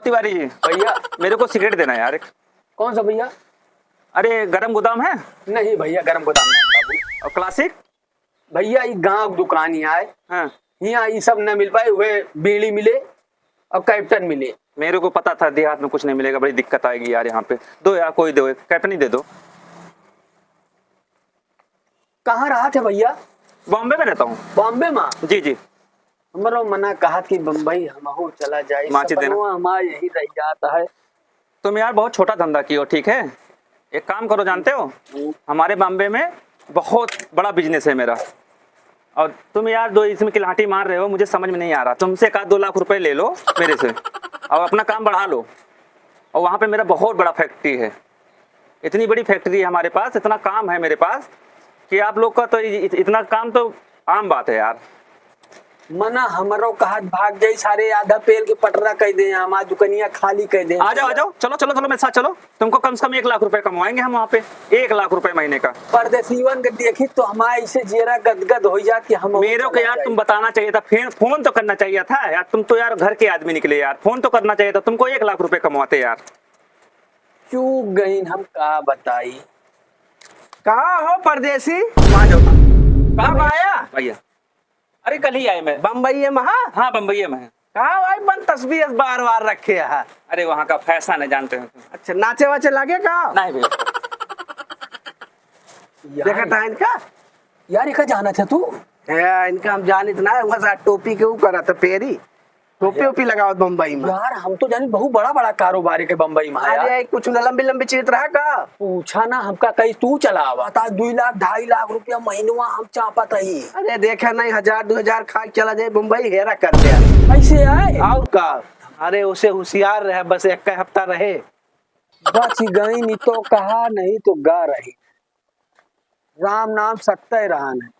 तिवारी जी भैया मेरे को सिगरेट देना है यार एक। कौन सा भैया? अरे गरम गोदाम है? नहीं भैया गरम गोदाम नहीं बाबू। और क्लासिक? भैया ये गांव दुकान ही आए, हाँ यहाँ ये सब न मिल पाए हुए, बीड़ी मिले और कैप्टन मिले। मेरे को पता था देहात में कुछ नहीं मिलेगा, बड़ी दिक्कत आएगी यार यहाँ पे। दो यार कोई दो, कैप्टन ही दे दो। कहाँ रहा थे भैया? बॉम्बे में रहता हूँ। बॉम्बे में? जी जी। हमारा मना कहा कि बम्बई हम चला जाए, माचिस देना। हमारा यही रह जाता है। तुम यार बहुत छोटा धंधा किए हो, ठीक है? एक काम करो, जानते हो हमारे बॉम्बे में बहुत बड़ा बिजनेस है मेरा, और तुम यार दो इसमें की लाठी मार रहे हो, मुझे समझ में नहीं आ रहा। तुमसे 1-2 लाख रुपए ले लो मेरे से और अपना काम बढ़ा लो। और वहाँ पे मेरा बहुत बड़ा फैक्ट्री है, इतनी बड़ी फैक्ट्री है हमारे पास, इतना काम है मेरे पास कि आप लोग का तो इतना काम तो आम बात है यार। मना हमारो कहा भाग जाए सारे, आधा पेल के पटरा कह दे, हमारा दुकनिया खाली कह दे। आ जाओ, चलो चलो चलो मेरे साथ चलो। तुमको कम से कम 1 लाख रुपए कमवाएंगे हम वहाँ पे, 1 लाख रुपए महीने का। परदेसीवन के देखी तो हमारे इसे जेरा गदगद हो जाती। हम मेरे को यार तुम बताना चाहिए था, फिर फोन तो करना चाहिए था यार। तुम तो यार घर के आदमी निकले यार, फोन तो करना चाहिए था। तुमको 1 लाख रुपए कमवाते यार। चूक गई, हम का बताई। कहाँ हो परदेसी? आ जाओ। कब आया? भैया अरे कल ही आए मैं। बम्बई में? हाँ बम्बई में है। कहाँ भाई बन तस्वीर बार बार रखे है? अरे वहाँ का फैशन है, जानते हो। अच्छा नाचे वाचे लगे का? नहीं भैया। देखा था इनका? यार इका जाना था तू? इनका हम जानित ना, वहाँ टोपी के ऊपर करा था पेरी, टोपी ओपी लगाओ बम्बई में। यार हम तो जानी बहुत बड़ा बड़ा कारोबार के बम्बई में। अरे कुछ लंबी लंबी चीज रहा का? पूछा ना हमका, कहीं तू चलावा था 2 लाख 2.5 लाख रुपया महीनवा हम चापत ही। अरे देखा नहीं, 1000-2000 खा के चला जाए बम्बई, हेरा कर दिया। ऐसे आए और का? अरे उसे होशियार रहे, बस 1 हफ्ता रहे। बच गई, नहीं तो कहा नहीं तो गा रही। राम नाम सत्य रहा है।